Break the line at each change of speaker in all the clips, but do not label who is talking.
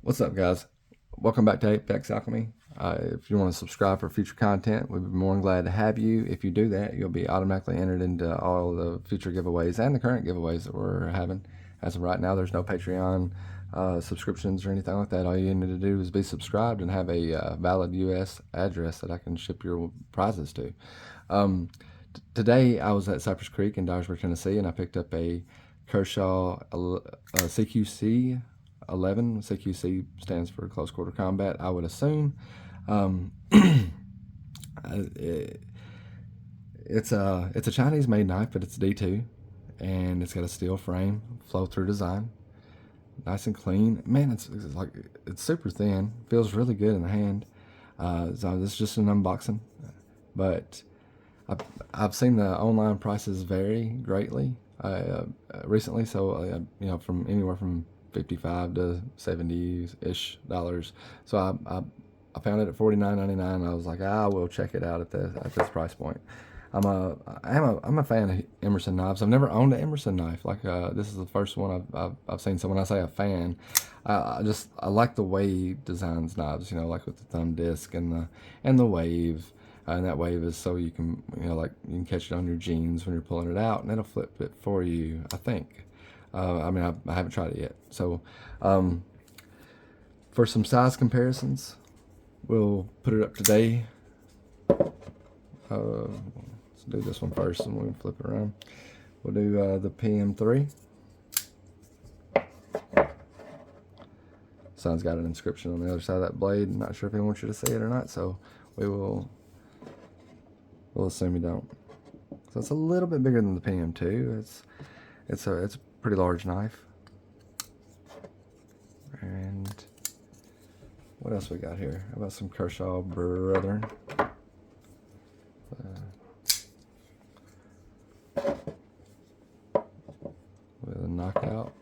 What's up, guys? Welcome back to Apex Alchemy. If you want to subscribe for future content, we'd be more than glad to have you. If you do that, you'll be automatically entered into all the future giveaways and the current giveaways that we're having. As of right now, there's no Patreon subscriptions or anything like that. All you need to do is be subscribed and have a valid U.S. address that I can ship your prizes to. Today, I was at Cypress Creek in Dyersburg, Tennessee, and I picked up a Kershaw CQC 11. CQC stands for close quarter combat, I would assume. It, it's a Chinese made knife, but it's D2, and it's got a steel frame, flow through design, nice and clean. Man, it's super thin, feels really good in the hand. So this is just an unboxing, but I've seen the online prices vary greatly recently. So from anywhere from 55 to 70-ish dollars. So I found it at $49.99. I was like, I will check it out at this price point. I'm a fan of Emerson knives. I've never owned an Emerson knife. This is the first one I've seen. So when I say a fan, I like the way he designs knives. Like with the thumb disc and the wave. And that wave is so you can you can catch it on your jeans when you're pulling it out, and it'll flip it for you, I think. I haven't tried it yet. So for some size comparisons, we'll put it up today. Let's do this one first, and we can flip it around. We'll do the PM3. Sun's got an inscription on the other side of that blade. I'm not sure if he wants you to see it or not, so we'll assume you don't. So it's a little bit bigger than the PM2. It's a pretty large knife. And what else we got here? How about some Kershaw brethren? With a knockout.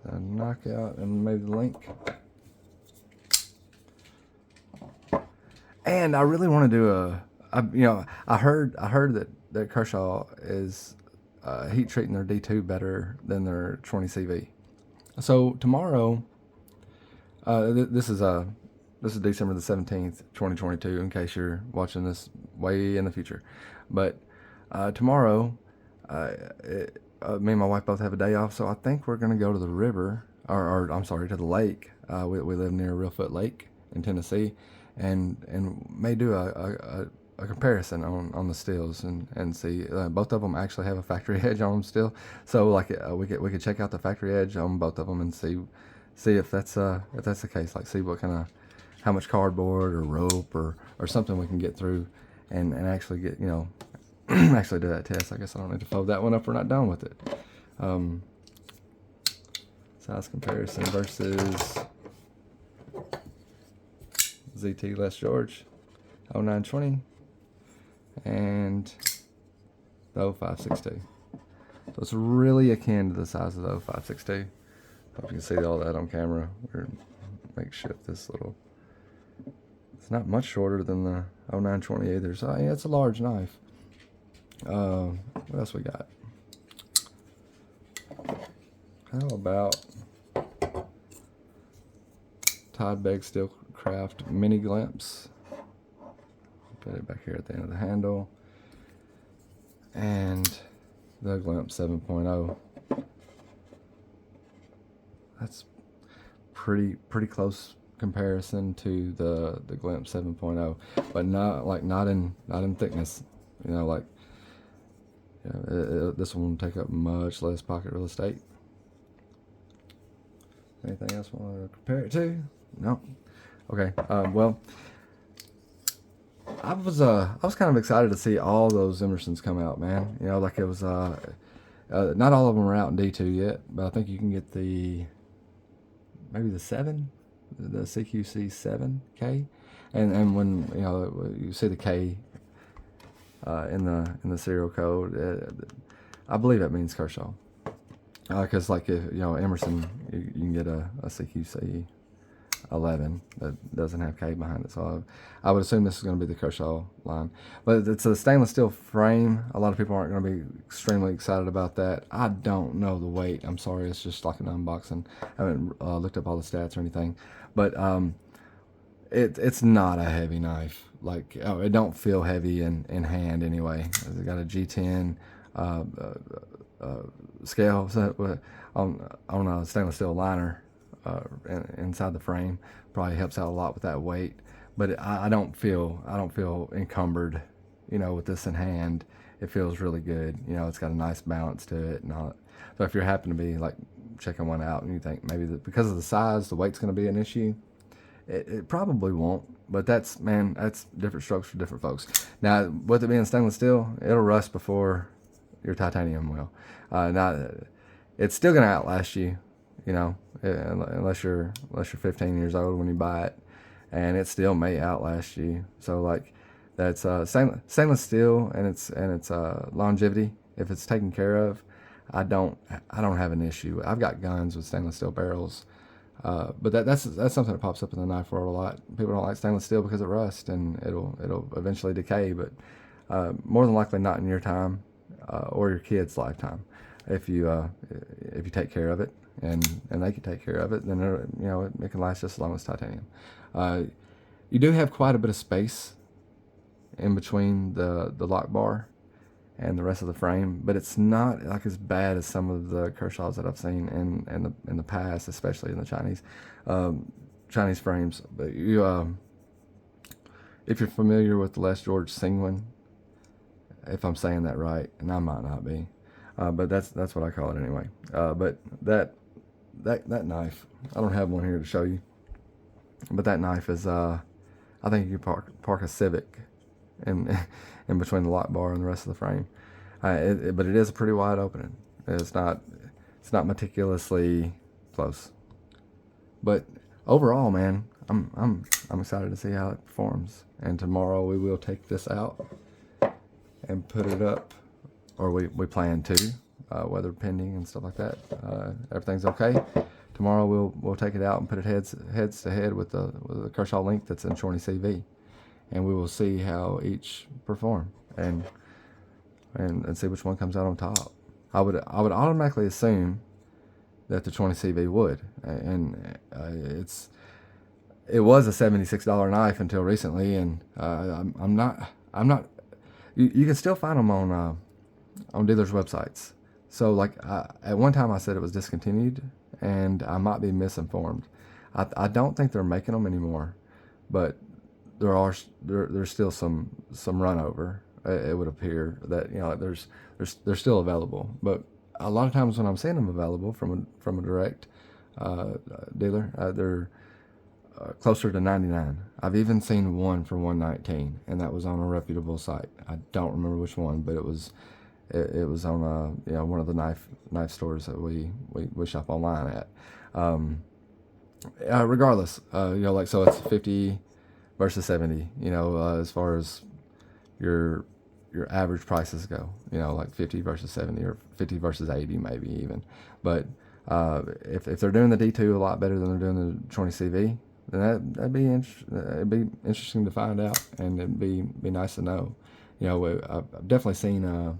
A knockout and maybe the link. And I really want to do I heard that Kershaw is heat treating their D2 better than their 20 CV. So tomorrow, this is December the 17th, 2022. In case you're watching this way in the future, but tomorrow, me and my wife both have a day off, so I think we're gonna go to the river, or I'm sorry, to the lake. We live near Reelfoot Lake in Tennessee, and may do a comparison on the steels and see. Both of them actually have a factory edge on them still, so we could check out the factory edge on both of them and see if that's the case. Like, see what kind of, how much cardboard or rope or something we can get through, and actually get actually do that test. I guess I don't need to fold that one up. We're not done with it. Size comparison versus ZT Les George 0920 and the 0562. So it's really akin to the size of the 0562. Hope you can see all that on camera. We're makeshift this little. It's not much shorter than the 0920 either. So yeah, it's a large knife. What else we got? How about Todd Begg Steelcraft mini glimpse? Put it back here at the end of the handle. And the glimpse 7.0. That's pretty close comparison to the glimpse 7.0, but not in thickness. This one will take up much less pocket real estate. Anything else I want to compare it to? No. Okay. Well, I was kind of excited to see all those Emersons come out, man. It was not all of them are out in D2 yet, but I think you can get maybe the 7, the CQC11K, and when you see the K in the serial code, I believe that means Kershaw, because if Emerson, you can get a CQC CQC11 that doesn't have K behind it. So I would assume this is going to be the Kershaw line. But it's a stainless steel frame. A lot of people aren't going to be extremely excited about that. I don't know the weight. I'm sorry. It's just like an unboxing. I haven't looked up all the stats or anything. But it's not a heavy knife. Like, it don't feel heavy in hand anyway. It's got a G10 scale on a stainless steel liner inside the frame. Probably helps out a lot with that weight. But I don't feel encumbered, with this in hand. It feels really good. It's got a nice balance to it and all. So if you're happen to be like checking one out and you think maybe because of the size, the weight's going to be an issue, it probably won't. But that's different strokes for different folks. Now, with it being stainless steel, it'll rust before your titanium will. Now, it's still going to outlast you, unless you're 15 years old when you buy it, and it still may outlast you. So like, that's stainless steel and its longevity. If it's taken care of, I don't have an issue. I've got guns with stainless steel barrels, but that's something that pops up in the knife world a lot. People don't like stainless steel because it rusts and it'll eventually decay, but more than likely not in your time or your kid's lifetime. If you take care of it and they can take care of it, then it can last just as long as titanium. You do have quite a bit of space in between the lock bar and the rest of the frame, but it's not like as bad as some of the Kershaws that I've seen in the past, especially in the Chinese frames. But if you're familiar with the Les George Singwin, if I'm saying that right, and I might not be, but that's what I call it anyway. But that knife, I don't have one here to show you, but that knife is I think you can park a Civic in between the lock bar and the rest of the frame. But it is a pretty wide opening. It's not meticulously close. But overall, man, I'm excited to see how it performs. And tomorrow we will take this out and put it up, or we plan to, weather pending and stuff like that. Everything's okay. Tomorrow we'll take it out and put it heads to head with the Kershaw link that's in 20 CV. And we will see how each perform and see which one comes out on top. I would automatically assume that the 20 CV would, and it was a $76 knife until recently, and I'm not. You can still find them on dealers' websites. So like at one time I said it was discontinued, and I might be misinformed. I don't think they're making them anymore, but there's still some run over. It would appear that they're still available, but a lot of times when I'm seeing them available from a direct dealer, they're closer to 99. I've even seen one for 119, and that was on a reputable site. I don't remember which one, but it was on one of the knife stores that we shop online at. Regardless, so it's 50 versus 70, as far as your average prices go, like 50 versus 70 or 50 versus 80 maybe even. But if they're doing the D2 a lot better than they're doing the 20 CV, then it'd be interesting to find out, and it'd be nice to know. I've definitely seen a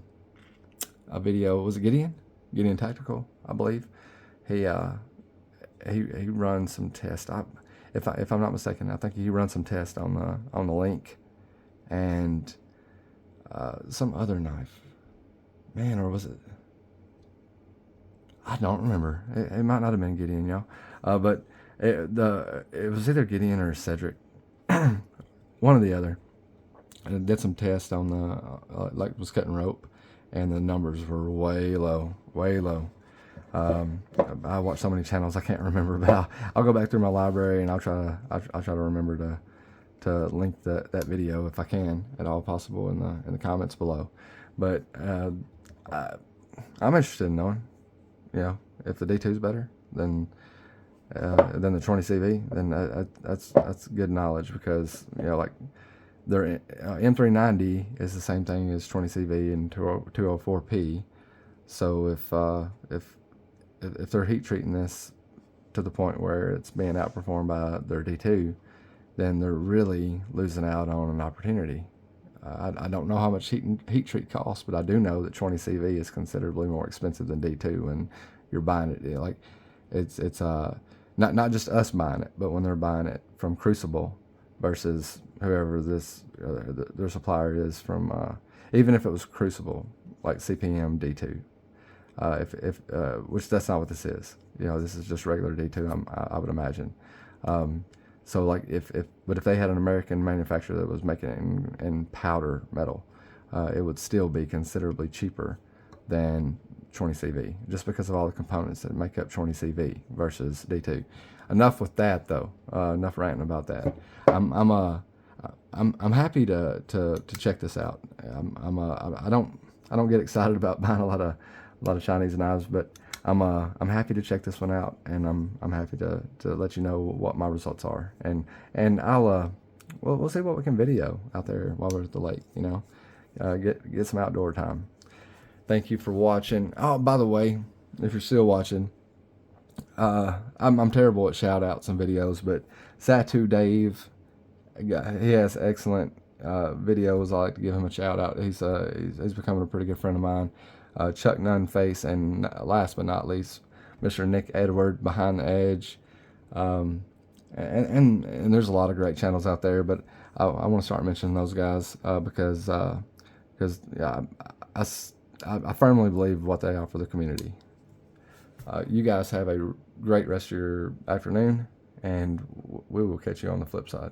video. Was it Gideon Tactical, I believe? He runs some tests. If I'm not mistaken, I think he runs some tests on the link, and some other knife, man, or was it? I don't remember. It might not have been Gideon, but it was either Gideon or Cedric, one or the other. I did some tests on the was cutting rope, and the numbers were way low. I watched so many channels I can't remember, but I'll go back through my library and I'll try to remember to link that video if I can at all possible in the comments below. But I'm interested in knowing, if the D2 is better than the 20 CV, then that's good knowledge, because like their M390 is the same thing as 20 CV and 204P. So if they're heat treating this to the point where it's being outperformed by their D2, then they're really losing out on an opportunity. I don't know how much heat treat costs, but I do know that 20 CV is considerably more expensive than D2, and you're buying it like it's not just us buying it, but when they're buying it from Crucible versus whoever their supplier is from, even if it was Crucible like CPM D2, which that's not what this is. This is just regular D2. I would imagine. So like but if they had an American manufacturer that was making it in powder metal, it would still be considerably cheaper than 20 CV, just because of all the components that make up 20 CV versus D2. Enough with that though. Enough ranting about that. I'm happy to check this out. I don't get excited about buying a lot of Chinese knives, but I'm happy to check this one out, and I'm happy to let you know what my results are, and I'll we'll see what we can video out there while we're at the lake. Get some outdoor time. Thank you for watching. Oh, by the way, if you're still watching, I'm terrible at shout outs and videos, but Satu Dave, he has excellent videos. I like to give him a shout out. He's becoming a pretty good friend of mine. Chuck Nunface, and last but not least, Mr. Nick Edward, Behind the Edge, and there's a lot of great channels out there, but I want to start mentioning those guys because yeah, I firmly believe what they offer the community. You guys have a great rest of your afternoon, and we will catch you on the flip side.